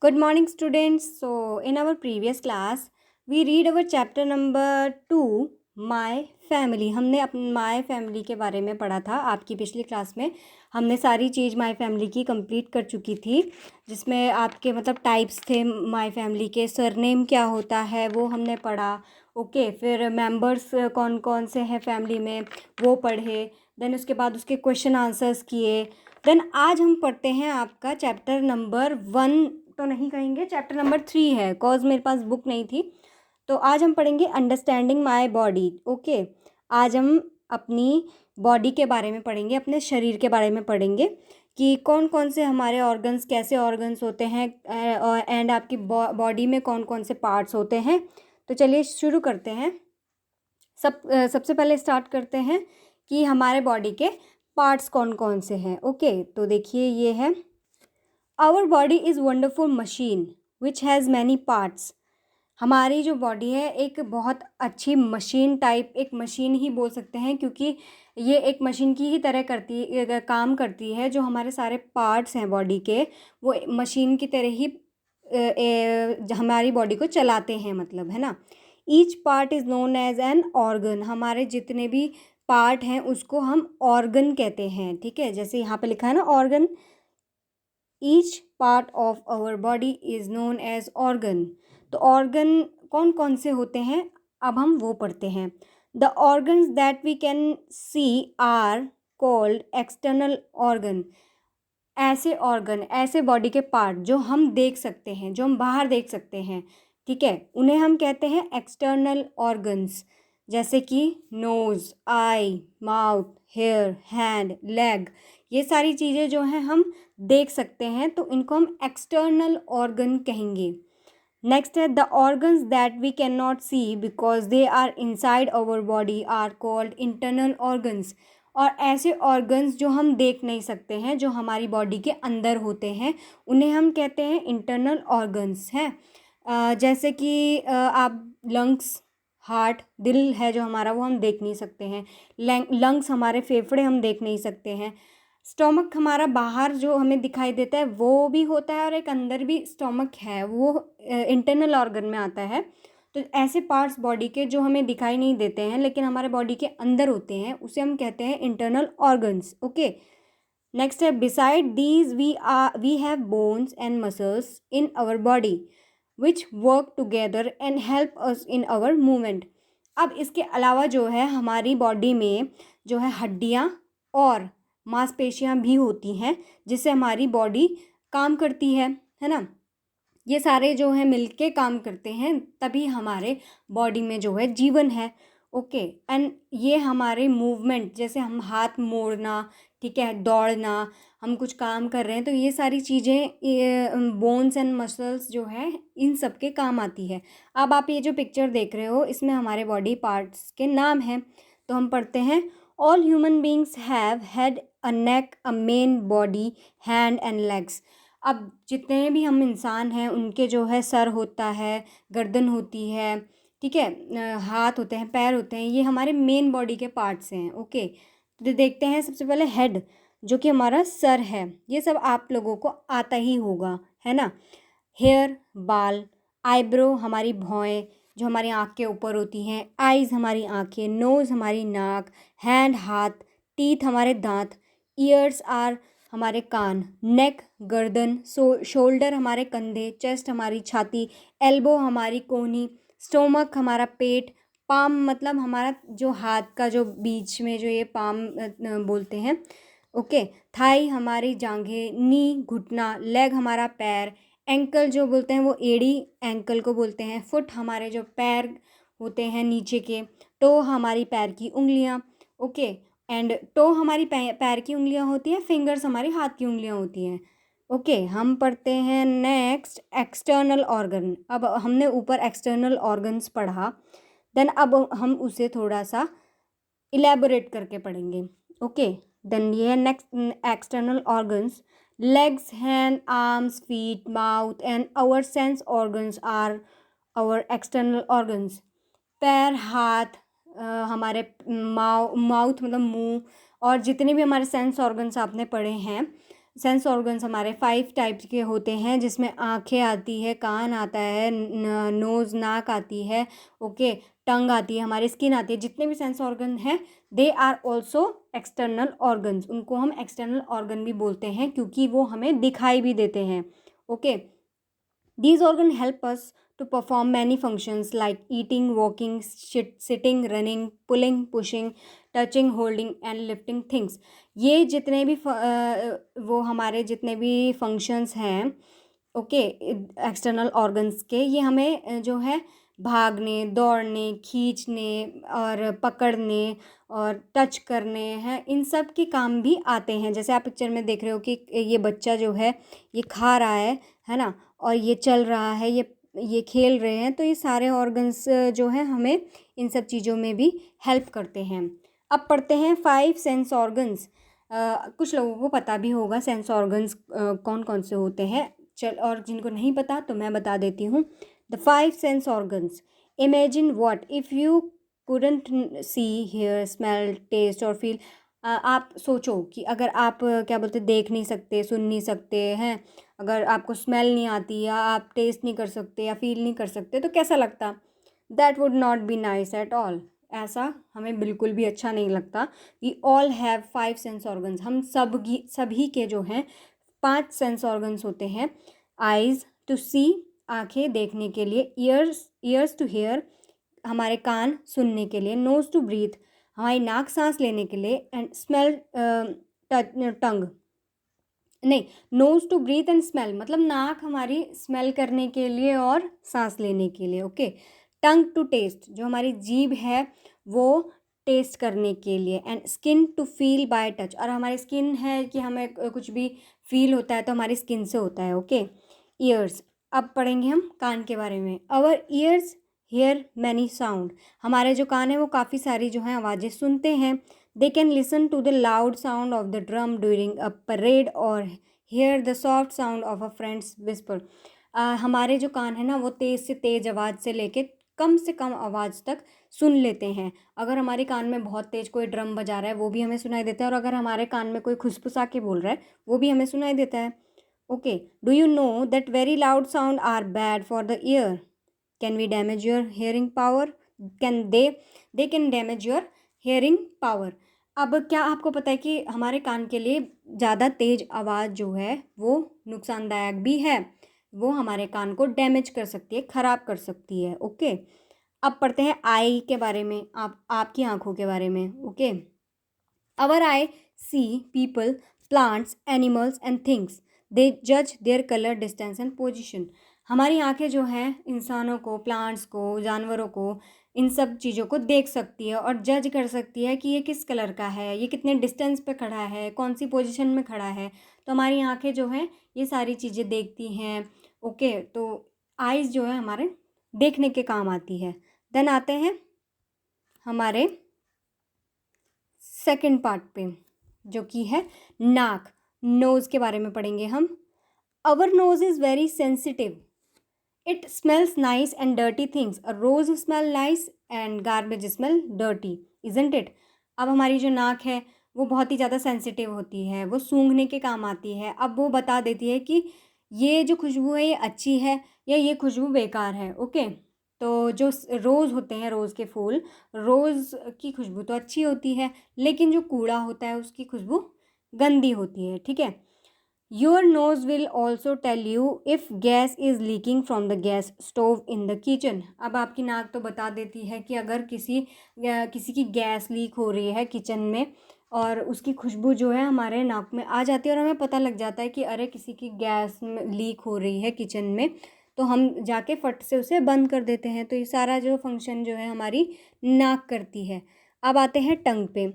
Good morning, students. So, in our previous class, we read our chapter number 2, My Family. हमने अपने my family के बारे में पढ़ा था। आपकी पिछली क्लास में हमने सारी चीज़ माय फैमिली की कंप्लीट कर चुकी थी, जिसमें आपके मतलब टाइप्स थे माय फैमिली के, सरनेम क्या होता है वो हमने पढ़ा। ओके, फिर मेंबर्स कौन कौन से हैं फैमिली में वो पढ़े। देन उसके बाद उसके क्वेश्चन आंसर्स किए। देन आज हम पढ़ते हैं आपका चैप्टर नंबर 1 तो नहीं कहेंगे, चैप्टर नंबर 3 है, कॉज मेरे पास बुक नहीं थी। तो आज हम पढ़ेंगे अंडरस्टैंडिंग माय बॉडी। ओके, आज हम अपनी बॉडी के बारे में पढ़ेंगे, अपने शरीर के बारे में पढ़ेंगे कि कौन कौन से हमारे ऑर्गन्स, कैसे ऑर्गन्स होते हैं एंड आपकी बॉडी में कौन कौन से पार्ट्स होते हैं। तो चलिए शुरू करते हैं। सबसे पहले स्टार्ट करते हैं कि हमारे बॉडी के पार्ट्स कौन कौन से हैं। ओके, तो देखिए ये है, our body is wonderful machine which has many parts. हमारी जो बॉडी है एक बहुत अच्छी मशीन टाइप, एक मशीन ही बोल सकते हैं, क्योंकि ये एक मशीन की ही तरह काम करती है। जो हमारे सारे पार्ट्स हैं बॉडी के, वो मशीन की तरह ही हमारी बॉडी को चलाते हैं, मतलब है ना। Each part is known as an organ. हमारे जितने भी पार्ट हैं उसको हम ऑर्गन कहते हैं, ठीक है। जैसे यहाँ पे लिखा है ना, organ. Each part of our body is known as organ. तो ऑर्गन कौन कौन से होते हैं, अब हम वो पढ़ते हैं। The organs that we can see are called external organ. ऐसे ऑर्गन, ऐसे बॉडी के पार्ट जो हम देख सकते हैं, जो हम बाहर देख सकते हैं, ठीक है, उन्हें हम कहते हैं एक्सटर्नल ऑर्गन्स। जैसे कि नोज़, आई, माउथ, हेयर, हैंड, लेग, ये सारी चीज़ें जो हैं हम देख सकते हैं, तो इनको हम एक्सटर्नल ऑर्गन कहेंगे। नेक्स्ट है, the organs that we can not see because they are inside our body are called internal organs. और ऐसे ऑर्गन्स जो हम देख नहीं सकते हैं, जो हमारी बॉडी के अंदर होते हैं, उन्हें हम कहते हैं इंटरनल ऑर्गन्स हैं। जैसे कि आप लंग्स, हार्ट, दिल है जो हमारा, वो हम देख नहीं सकते हैं। लंग्स, हमारे फेफड़े हम देख नहीं सकते हैं। स्टोमक हमारा बाहर जो हमें दिखाई देता है वो भी होता है, और एक अंदर भी स्टोमक है, वो इंटरनल ऑर्गन में आता है। तो ऐसे पार्ट्स बॉडी के जो हमें दिखाई नहीं देते हैं लेकिन हमारे बॉडी के अंदर होते हैं, उसे हम कहते हैं इंटरनल ऑर्गन्स। ओके, नेक्स्ट है, beside these we have bones and muscles in our body which work together and help us in our movement. अब इसके अलावा जो है हमारी बॉडी में जो है हड्डियाँ और मांसपेशियाँ भी होती हैं, जिससे हमारी बॉडी काम करती है ना। ये सारे जो हैं मिलके काम करते हैं, तभी हमारे बॉडी में जो है जीवन है। ओके, एंड ये हमारे मूवमेंट, जैसे हम हाथ मोड़ना, ठीक है, दौड़ना, हम कुछ काम कर रहे हैं, तो ये सारी चीज़ें बोन्स एंड मसल्स जो है इन सब के काम आती है। अब आप ये जो पिक्चर देख रहे हो, इसमें हमारे बॉडी पार्ट्स के नाम हैं। तो हम पढ़ते हैं, all human beings have had a neck, a main body, hand and legs. अब जितने भी हम इंसान हैं उनके जो है सर होता है, गर्दन होती है, ठीक है, हाथ होते हैं, पैर होते हैं, ये हमारे मेन बॉडी के पार्ट्स हैं। ओके, तो देखते हैं सबसे पहले हेड, जो कि हमारा सर है। ये सब आप लोगों को आता ही होगा, है ना। हेयर, बाल, आईब्रो, हमारी भौएं जो हमारी आँख के ऊपर होती हैं, आइज़, हमारी आँखें, नोज़, हमारी नाक, हैंड, हाथ, टीथ, हमारे दांत, ईयर्स आर, हमारे कान, नेक, गर्दन, शोल्डर, हमारे कंधे, चेस्ट, हमारी छाती, एल्बो, हमारी कोहनी, स्टोमक, हमारा पेट, पाम, मतलब हमारा जो हाथ का जो बीच में जो ये पाम बोलते हैं। ओके, थाई, हमारी जांघें, नी, घुटना, लेग, हमारा पैर, एंकल जो बोलते हैं वो एड़ी, एंकल को बोलते हैं। फुट, हमारे जो पैर होते हैं नीचे के, टो, हमारी पैर की उंगलियां। ओके, एंड टो हमारी पैर की उंगलियां होती हैं, फिंगर्स हमारी हाथ की उंगलियां होती हैं। ओके, हम पढ़ते हैं नेक्स्ट, एक्सटर्नल ऑर्गन। अब हमने ऊपर एक्सटर्नल ऑर्गन्स पढ़ा, देन अब हम उसे थोड़ा सा इलेबोरेट करके पढ़ेंगे। ओके, देन ये है next, external organs. Legs, hand, arms, feet, mouth and our sense organs are our external organs. पैर, हाथ, हमारे माउथ मतलब मुंह, और जितने भी हमारे सेंस ऑर्गन्स आपने पढ़े हैं, सेंस ऑर्गन्स हमारे 5 टाइप्स के होते हैं, जिसमें आँखें आती है, कान आता है, नोज़ नाक आती है, ओके, टंग आती है, हमारी स्किन आती है। जितने भी सेंस ऑर्गन हैं they are also external organs. उनको हम एक्सटर्नल ऑर्गन भी बोलते हैं क्योंकि वो हमें दिखाई भी देते हैं, okay. These organs help us to perform many functions like eating, walking, sitting, running, pulling, pushing, touching, holding and lifting things. ये जितने भी वो हमारे जितने भी फंक्शंस हैं, ओके, एक्सटर्नल ऑर्गन्स के, ये हमें जो है भागने, दौड़ने, खींचने और पकड़ने और टच करने हैं, इन सब के काम भी आते हैं। जैसे आप पिक्चर में देख रहे हो कि ये बच्चा जो है ये खा रहा है ना, और ये चल रहा है, ये खेल रहे हैं, तो ये सारे ऑर्गन्स जो है हमें इन सब चीज़ों में भी हेल्प करते हैं। अब पढ़ते हैं 5 सेंस ऑर्गन्स। कुछ लोगों को पता भी होगा सेंस ऑर्गन्स कौन कौन से होते हैं, और जिनको नहीं पता तो मैं बता देती हूँ। The 5 sense organs. Imagine what if you couldn't see, hear, smell, taste और फील। आप सोचो कि अगर आप क्या बोलते, देख नहीं सकते, सुन नहीं सकते हैं, अगर आपको स्मेल नहीं आती, या आप टेस्ट नहीं कर सकते, या फील नहीं कर सकते, तो कैसा लगता? That would not be nice at all. ऐसा हमें बिल्कुल भी अच्छा नहीं लगता। We all have 5 sense organs. हम सभी के जो हैं 5 सेंस ऑर्गन्स होते हैं। आइज़ टू सी, आँखें देखने के लिए, ईयर्स टू हेयर, हमारे कान सुनने के लिए, नोज़ टू ब्रीथ, हमारी नाक सांस लेने के लिए, एंड स्मेल, टंग नहीं, nose to breathe and smell, मतलब नाक हमारी स्मेल करने के लिए और सांस लेने के लिए, ओके। टंग टू टेस्ट, जो हमारी जीभ है वो टेस्ट करने के लिए, and skin to feel by touch, और हमारी स्किन है कि हमें कुछ भी फील होता है तो हमारी स्किन से होता है, ओके। ईयर्स, अब पढ़ेंगे हम कान के बारे में। Our ears hear many sound, हमारे जो कान है वो काफ़ी सारी जो हैं आवाज़ें सुनते हैं। They can listen to the loud sound of the drum during a parade or hear the soft sound of a friend's whisper. हमारे जो कान है ना वो तेज़ से तेज़ आवाज़ से लेके कम से कम आवाज़ तक सुन लेते हैं। अगर हमारे कान में बहुत तेज़ कोई ड्रम बजा रहा है वो भी हमें सुनाई देता है, और अगर हमारे कान में कोई खुसफुसा के बोल रहा है वो भी हमें सुनाई देता है, okay. Do you know that very loud sound are bad for the ear? Can we damage your hearing power? Can they can damage your hearing power. अब क्या आपको पता है कि हमारे कान के लिए ज़्यादा तेज़ आवाज़ जो है वो नुकसानदायक भी है, वो हमारे कान को डैमेज कर सकती है, ख़राब कर सकती है, ओके। अब पढ़ते हैं आई के बारे में, आपकी आँखों के बारे में, okay. Our eye see people, plants, animals and things, they जज their colour, distance and position. हमारी आँखें जो हैं इंसानों को, प्लांट्स को, जानवरों को, इन सब चीज़ों को देख सकती है और जज कर सकती है कि ये किस कलर का है, ये कितने डिस्टेंस पे खड़ा है, कौन सी पोजीशन में खड़ा है। तो हमारी आंखें जो हैं ये सारी चीज़ें देखती हैं, ओके। तो आइज़ जो है हमारे देखने के काम आती है। देन आते हैं हमारे सेकंड पार्ट पे, जो कि है नाक, नोज़ के बारे में पढ़ेंगे हम। Our nose is very sensitive, it smells nice and dirty things. A rose smell nice and garbage smell dirty, isn't it? अब हमारी जो नाक है वो बहुत ही ज़्यादा सेंसिटिव होती है, वो सूंघने के काम आती है। अब वो बता देती है कि ये जो खुशबू है ये अच्छी है या ये खुशबू बेकार है, ओके। तो जो रोज़ होते हैं, रोज़ के फूल, रोज़ की खुशबू तो अच्छी होती है, लेकिन जो कूड़ा होता है उसकी खुशबू गंदी होती है, ठीक है। Your nose will also tell you if gas is leaking from the gas stove in the kitchen. अब आपकी नाक तो बता देती है कि अगर किसी की गैस लीक हो रही है किचन में, और उसकी खुशबू जो है हमारे नाक में आ जाती है और हमें पता लग जाता है कि अरे किसी की गैस लीक हो रही है किचन में, तो हम जाके फट से उसे बंद कर देते हैं। तो ये सारा जो फंक्शन जो है हमारी नाक करती है। अब आते हैं टंग पे।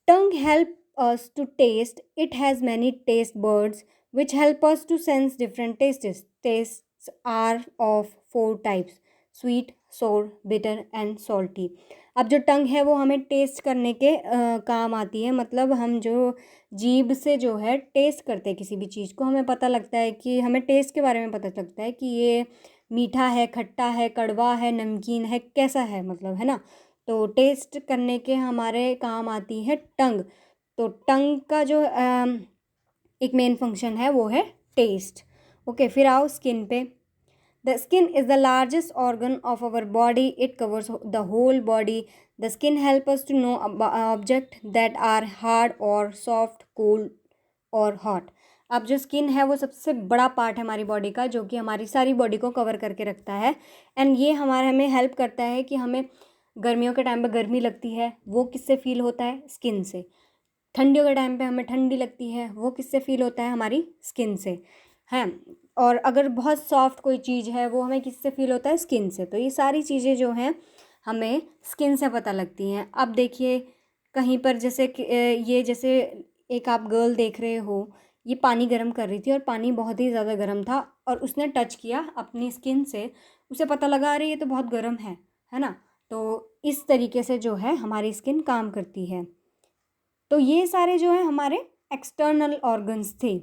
Tongue help us to taste. It has many taste buds which help us to sense different tastes. Tastes are of 4 types: sweet, sour, bitter and salty. अब जो टंग है वो हमें टेस्ट करने के काम आती है, मतलब हम जो जीभ से जो है टेस्ट करते हैं किसी भी चीज़ को, हमें पता लगता है कि हमें टेस्ट के बारे में पता लगता है कि ये मीठा है, खट्टा है, कड़वा है, नमकीन है, कैसा है, मतलब, है ना। तो टेस्ट करने के हमारे काम आती है टंग। तो टंग का जो एक मेन फंक्शन है वो है टेस्ट। ओके, फिर आओ स्किन पे। The skin is the largest organ of our body, it covers the whole body. The skin help us to know object that are hard और सॉफ्ट, कूल और hot. अब जो स्किन है वो सबसे बड़ा पार्ट है हमारी बॉडी का, जो कि हमारी सारी बॉडी को कवर करके रखता है। एंड ये हमें हेल्प करता है कि हमें गर्मियों के टाइम पे गर्मी लगती है, वो किससे फील होता है? स्किन से। ठंडियों के टाइम पे हमें ठंडी लगती है, वो किससे फील होता है? हमारी स्किन से, हैं। और अगर बहुत सॉफ्ट कोई चीज़ है वो हमें किससे फील होता है? स्किन से। तो ये सारी चीज़ें जो हैं हमें स्किन से पता लगती हैं। अब देखिए कहीं पर जैसे ये जैसे एक आप गर्ल देख रहे हो, ये पानी गर्म कर रही थी और पानी बहुत ही ज़्यादा गर्म था और उसने टच किया अपनी स्किन से, उसे पता लगा अरे ये तो बहुत गर्म है ना। तो इस तरीके से जो है हमारी स्किन काम करती है। तो ये सारे जो है हमारे एक्सटर्नल ऑर्गन्स थे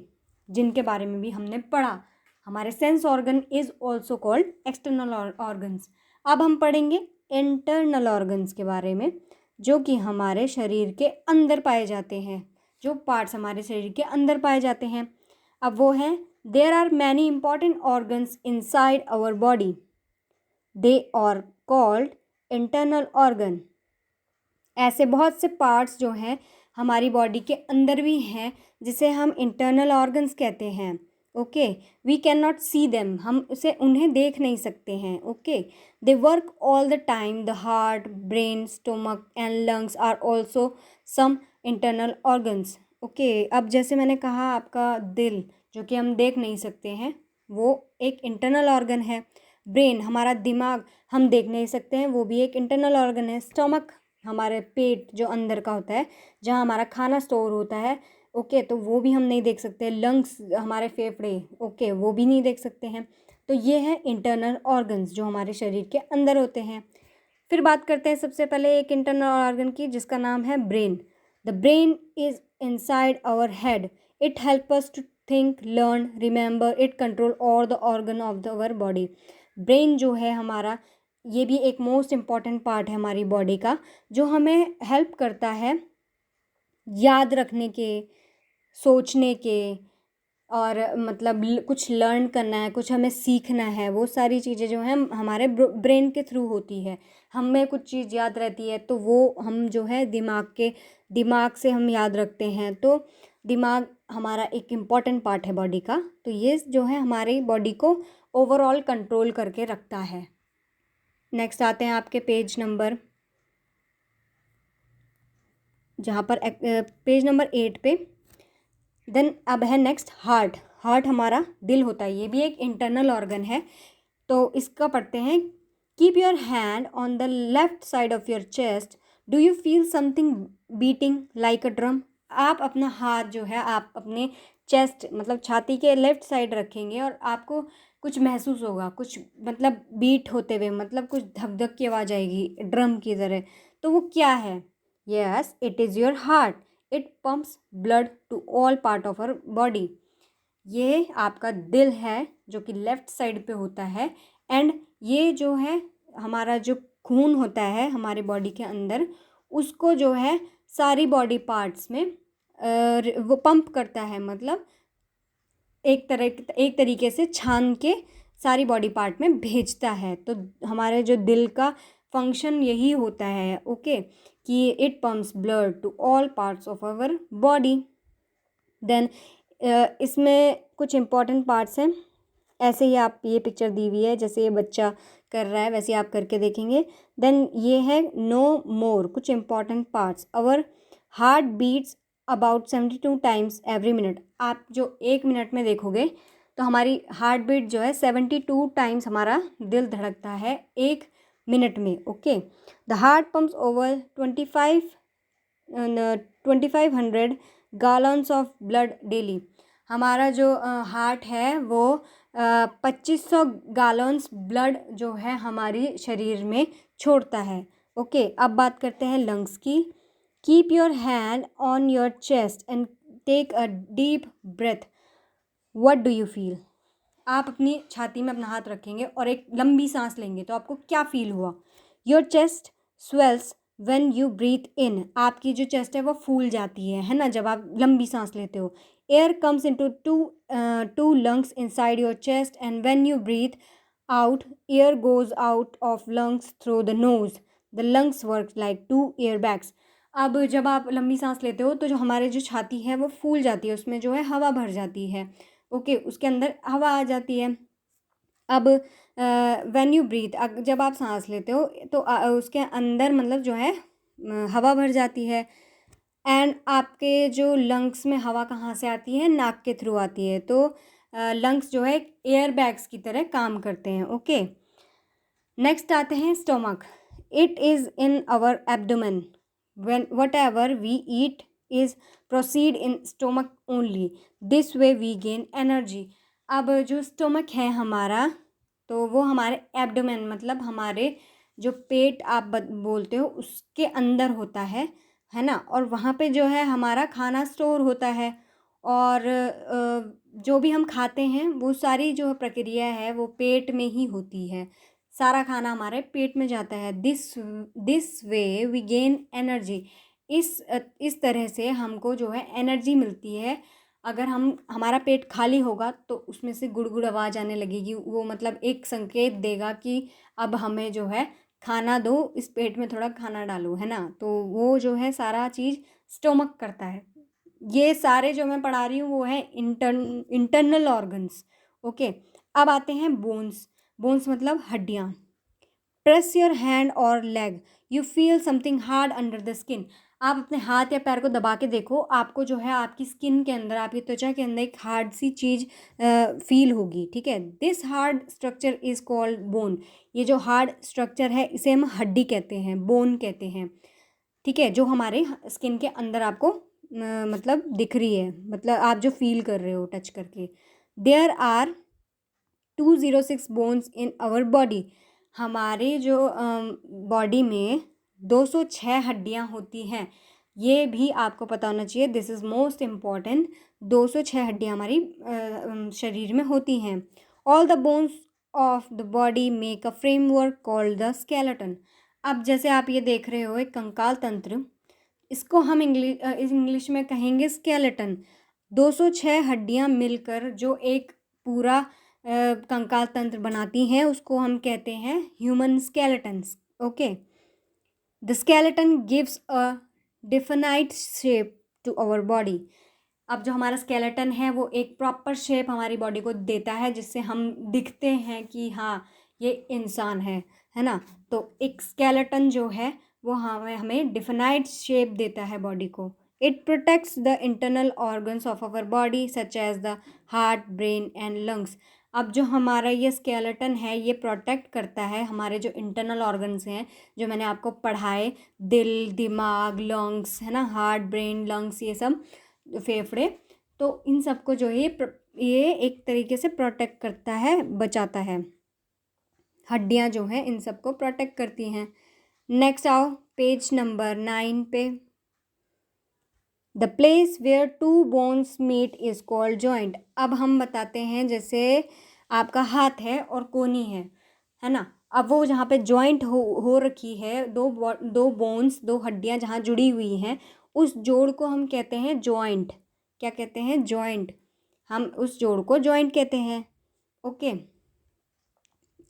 जिनके बारे में भी हमने पढ़ा। हमारे sense organ is also called external organs. अब हम पढ़ेंगे इंटरनल ऑर्गन्स के बारे में, जो कि हमारे शरीर के अंदर पाए जाते हैं, जो पार्ट्स हमारे शरीर के अंदर पाए जाते हैं। अब वो हैं, there are many important organs inside our body, they are called internal organ. ऐसे बहुत से पार्ट्स जो हैं हमारी बॉडी के अंदर भी हैं जिसे हम इंटरनल ऑर्गन्स कहते हैं। Okay, we can not see them, हम उन्हें देख नहीं सकते हैं। Okay, they work all the time. The heart, brain, stomach and lungs are also some internal organs. Okay, अब जैसे मैंने कहा आपका दिल जो कि हम देख नहीं सकते हैं वो एक इंटरनल ऑर्गन है। ब्रेन, हमारा दिमाग, हम देख नहीं सकते हैं, वो भी एक इंटरनल ऑर्गन है। स्टमक, हमारे पेट जो अंदर का होता है जहाँ हमारा खाना स्टोर होता है, ओके, तो वो भी हम नहीं देख सकते। लंग्स, हमारे फेफड़े, ओके, वो भी नहीं देख सकते हैं। तो ये है इंटरनल ऑर्गन्स जो हमारे शरीर के अंदर होते हैं। फिर बात करते हैं सबसे पहले एक इंटरनल ऑर्गन की जिसका नाम है brain. The brain is inside our head, it help us to think, learn, remember, it control all the organ of the our body. Brain जो है हमारा, ये भी एक मोस्ट इम्पॉर्टेंट पार्ट है हमारी बॉडी का, जो हमें हेल्प करता है याद रखने के, सोचने के, और मतलब कुछ लर्न करना है, कुछ हमें सीखना है, वो सारी चीज़ें जो हैं हमारे ब्रेन के थ्रू होती है। हमें कुछ चीज़ याद रहती है तो वो हम जो है दिमाग से हम याद रखते हैं। तो दिमाग हमारा एक इम्पॉर्टेंट पार्ट है बॉडी का। तो ये जो है हमारी बॉडी को ओवरऑल कंट्रोल करके रखता है। नेक्स्ट आते हैं आपके पेज नंबर, जहाँ पर पेज नंबर 8 पे। देन अब है नेक्स्ट हार्ट। हार्ट हमारा दिल होता है, ये भी एक इंटरनल ऑर्गन है। तो इसका पढ़ते हैं। Keep your hand on the left side of your chest, do you feel something beating like a drum. आप अपना हाथ जो है आप अपने चेस्ट मतलब छाती के लेफ्ट साइड रखेंगे और आपको कुछ महसूस होगा, कुछ मतलब बीट होते हुए, मतलब कुछ धक धक की आवाज़ आएगी ड्रम की तरह। तो वो क्या है? Yes, it is your heart, it pumps blood to all part of our body. ये आपका दिल है जो कि लेफ़्ट साइड पे होता है। एंड ये जो है हमारा जो खून होता है हमारे बॉडी के अंदर, उसको जो है सारी बॉडी पार्ट्स में वो पंप करता है, मतलब एक तरीके से छान के सारी बॉडी पार्ट में भेजता है। तो हमारे जो दिल का फंक्शन यही होता है, ओके, कि it pumps blood to all parts of our body. Then इसमें कुछ इम्पॉर्टेंट पार्ट्स हैं। ऐसे ही आप, ये पिक्चर दी हुई है जैसे ये बच्चा कर रहा है वैसे आप करके देखेंगे। देन ये है नो मोर, कुछ important parts. Our heart beats about 72 times every minute. आप जो 1 मिनट में देखोगे तो हमारी हार्ट बीट जो है 72 टाइम्स हमारा दिल धड़कता है 1 मिनट में। Okay, the heart pumps over 2500 gallons of blood daily. हमारा जो हार्ट है वो 2500 गैलन्स ब्लड जो है हमारी शरीर में छोड़ता है। ओके, अब बात करते हैं लंग्स की। Keep your hand on your chest and take a deep breath, what do you feel. आप अपनी छाती में अपना हाथ रखेंगे और एक लंबी सांस लेंगे तो आपको क्या फील हुआ? Your chest swells when you breathe in. आपकी जो चेस्ट है वो फूल जाती है ना, जब आप लंबी सांस लेते हो। Air comes into two lungs inside your chest, and when you breathe out, air goes out of lungs through the nose. The lungs work like two airbags. अब जब आप लंबी सांस लेते हो तो जो हमारे जो छाती है वो फूल जाती है, उसमें जो है हवा भर जाती है। ओके, उसके अंदर हवा आ जाती है। अब व्हेन यू ब्रीथ, जब आप सांस लेते हो तो उसके अंदर मतलब जो है हवा भर जाती है। एंड आपके जो लंग्स में हवा कहाँ से आती है? नाक के थ्रू आती है। तो लंग्स जो है एयर बैग्स की तरह काम करते हैं। ओके, नेक्स्ट आते हैं stomach. It is in our abdomen. Whenever we eat is proceed in stomach only. This way we gain energy. अब जो स्टोमक है हमारा, तो वो हमारे एब्डोमेन मतलब हमारे जो पेट आप बोलते हो उसके अंदर होता है ना। और वहाँ पे जो है हमारा खाना स्टोर होता है, और जो भी हम खाते हैं वो सारी जो प्रक्रिया है वो पेट में ही होती है। सारा खाना हमारे पेट में जाता है। This way we gain energy. इस तरह से हमको जो है एनर्जी मिलती है। अगर हमारा पेट खाली होगा तो उसमें से गुड़गुड़ आवाज़ आने लगेगी, वो मतलब एक संकेत देगा कि अब हमें जो है खाना दो, इस पेट में थोड़ा खाना डालो, है ना। तो वो जो है सारा चीज़ स्टोमक करता है। ये सारे जो मैं पढ़ा रही हूँ वो है इंटरनल ऑर्गन्स। ओके, अब आते हैं बोन्स। बोन्स मतलब हड्डियाँ। प्रेस योर हैंड और leg, you feel something hard under the skin. आप अपने हाथ या पैर को दबा के देखो, आपको जो है आपकी स्किन के अंदर, आपकी त्वचा के अंदर एक हार्ड सी चीज़ फील होगी। ठीक है, this hard structure is called bone. ये जो हार्ड स्ट्रक्चर है इसे हम हड्डी कहते हैं, बोन कहते हैं। ठीक है, जो हमारे स्किन के अंदर आपको मतलब दिख रही है, मतलब आप जो फील कर रहे हो टच करके। There are 206 bones in our body. हमारे जो बॉडी में 206 हड्डियाँ होती हैं, ये भी आपको पता होना चाहिए। This is most important. 206 हड्डियाँ हमारी शरीर में होती हैं। All the bones of the body make a framework called the skeleton. अब जैसे आप ये देख रहे हो एक कंकाल तंत्र, इसको हम इंग्लिश में कहेंगे स्केलेटन। 206 हड्डियाँ मिलकर जो एक पूरा कंकाल तंत्र बनाती हैं उसको हम कहते हैं human skeletons. Okay, the skeleton gives a definite shape to our body. अब जो हमारा स्केलेटन है वो एक प्रॉपर शेप हमारी बॉडी को देता है, जिससे हम दिखते हैं कि हाँ ये इंसान है ना। तो एक स्केलेटन जो है वो हमें डिफाइनाइट शेप देता है बॉडी को। It protects the internal organs of our body such as the heart, brain and lungs. अब जो हमारा ये स्केलेटन है ये प्रोटेक्ट करता है हमारे जो इंटरनल ऑर्गन्स हैं, जो मैंने आपको पढ़ाए, दिल, दिमाग, लंग्स, है ना, हार्ट, ब्रेन, लंग्स, ये सब फेफड़े। तो इन सबको जो है ये एक तरीके से प्रोटेक्ट करता है, बचाता है। हड्डियाँ जो हैं इन सबको प्रोटेक्ट करती हैं। नेक्स्ट आओ पेज नंबर 9 पे। The place where two bones meet is called joint. अब हम बताते हैं, जैसे आपका हाथ है और कोहनी है ना। अब वो जहाँ पे जॉइंट हो रखी है, दो बोन्स, दो हड्डियाँ जहाँ जुड़ी हुई हैं, उस जोड़ को हम कहते हैं जॉइंट। क्या कहते हैं? जॉइंट। हम उस जोड़ को जॉइंट कहते हैं। ओके,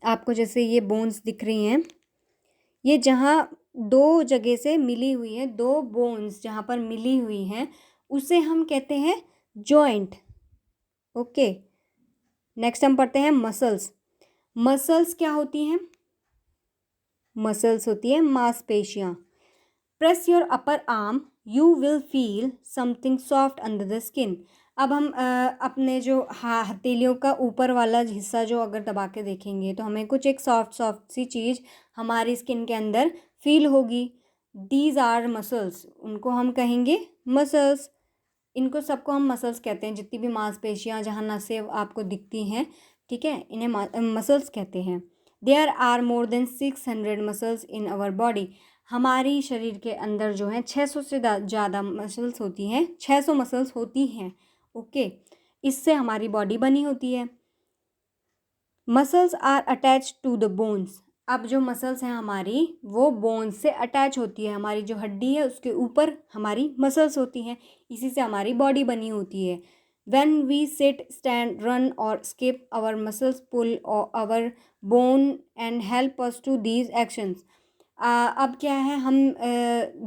आपको जैसे ये बोन्स दिख रही हैं, ये जहाँ दो जगह से मिली हुई हैं, दो बोन्स जहाँ पर मिली हुई हैं उसे हम कहते हैं जॉइंट। ओके, नेक्स्ट हम पढ़ते हैं मसल्स। मसल्स क्या होती हैं? मसल्स होती है मांसपेशियाँ। Press your upper arm, you will feel something soft under the skin. अब हम अपने जो हथेलियों का ऊपर वाला हिस्सा जो अगर दबा के देखेंगे तो हमें कुछ एक सॉफ्ट सी चीज़ हमारी स्किन के अंदर फील होगी। दीज आर मसल्स, उनको हम कहेंगे मसल्स। इनको सबको हम मसल्स कहते हैं, जितनी भी मांसपेशियाँ जहाँ नसें आपको दिखती हैं, ठीक है, इन्हें मसल्स कहते हैं। There are more than 600 muscles in our body. हमारी शरीर के अंदर जो है 600 से ज़्यादा मसल्स होती हैं, 600 मसल्स होती हैं। ओके, इससे हमारी बॉडी बनी होती है। Muscles are attach to the bones. अब जो मसल्स हैं हमारी वो बोन्स से अटैच होती है। हमारी जो हड्डी है उसके ऊपर हमारी मसल्स होती हैं, इसी से हमारी बॉडी बनी होती है। When we sit, stand, run or skip, our muscles pull or our bone and help us to these actions. अब क्या है, हम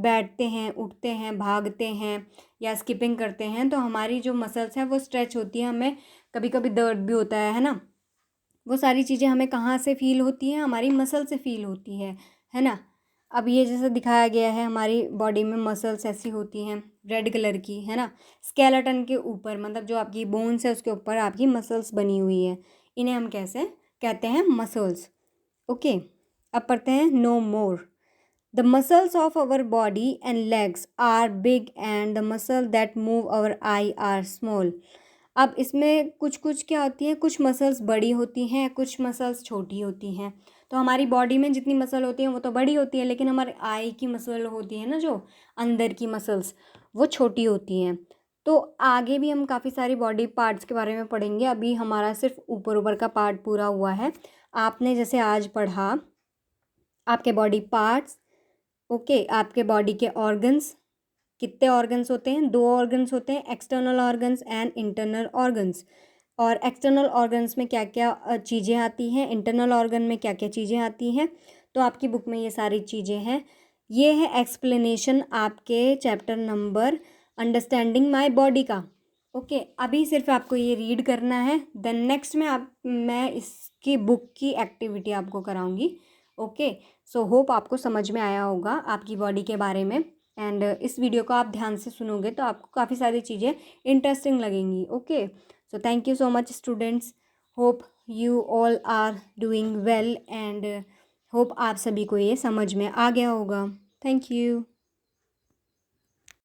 बैठते हैं, उठते हैं, भागते हैं या स्किपिंग करते हैं तो हमारी जो मसल्स हैं वो स्ट्रेच होती है, हमें कभी कभी दर्द भी होता है ना। वो सारी चीज़ें हमें कहाँ से फील होती हैं, हमारी मसल से फील होती है ना। अब ये जैसे दिखाया गया है, हमारी बॉडी में मसल्स ऐसी होती हैं रेड कलर की, है ना। स्केलेटन के ऊपर, मतलब जो आपकी बोन्स है उसके ऊपर आपकी मसल्स बनी हुई है, इन्हें हम कैसे कहते हैं, मसल्स। ओके, अब पढ़ते हैं know more. The muscles of our body and legs are big and the muscle that move our eye are small. अब इसमें कुछ कुछ क्या होती है, कुछ मसल्स बड़ी होती हैं, कुछ मसल्स छोटी होती हैं। तो हमारी बॉडी में जितनी मसल होती हैं वो तो बड़ी होती है, लेकिन हमारे आई की मसल होती है ना, जो अंदर की मसल्स, वो छोटी होती हैं। तो आगे भी हम काफ़ी सारी बॉडी पार्ट्स के बारे में पढ़ेंगे, अभी हमारा सिर्फ ऊपर ऊपर का पार्ट पूरा हुआ है। आपने जैसे आज पढ़ा आपके बॉडी पार्ट्स, ओके, आपके बॉडी के ऑर्गन्स, कितने ऑर्गन्स होते हैं, 2 ऑर्गन्स होते हैं, external organs and internal organs. और एक्सटर्नल ऑर्गन्स में क्या क्या चीज़ें आती हैं, इंटरनल ऑर्गन में क्या क्या चीज़ें आती हैं, तो आपकी बुक में ये सारी चीज़ें हैं। ये है एक्सप्लेनेशन आपके chapter number understanding my body का। ओके, अभी सिर्फ आपको ये रीड करना है, देन नेक्स्ट में मैं इसकी बुक की एक्टिविटी आपको कराऊंगी। ओके, सो होप आपको समझ में आया होगा आपकी बॉडी के बारे में। एंड इस वीडियो को आप ध्यान से सुनोगे तो आपको काफ़ी सारी चीज़ें इंटरेस्टिंग लगेंगी। Okay, so thank you so much students, hope you all are doing well and hope आप सभी को ये समझ में आ गया होगा। Thank you.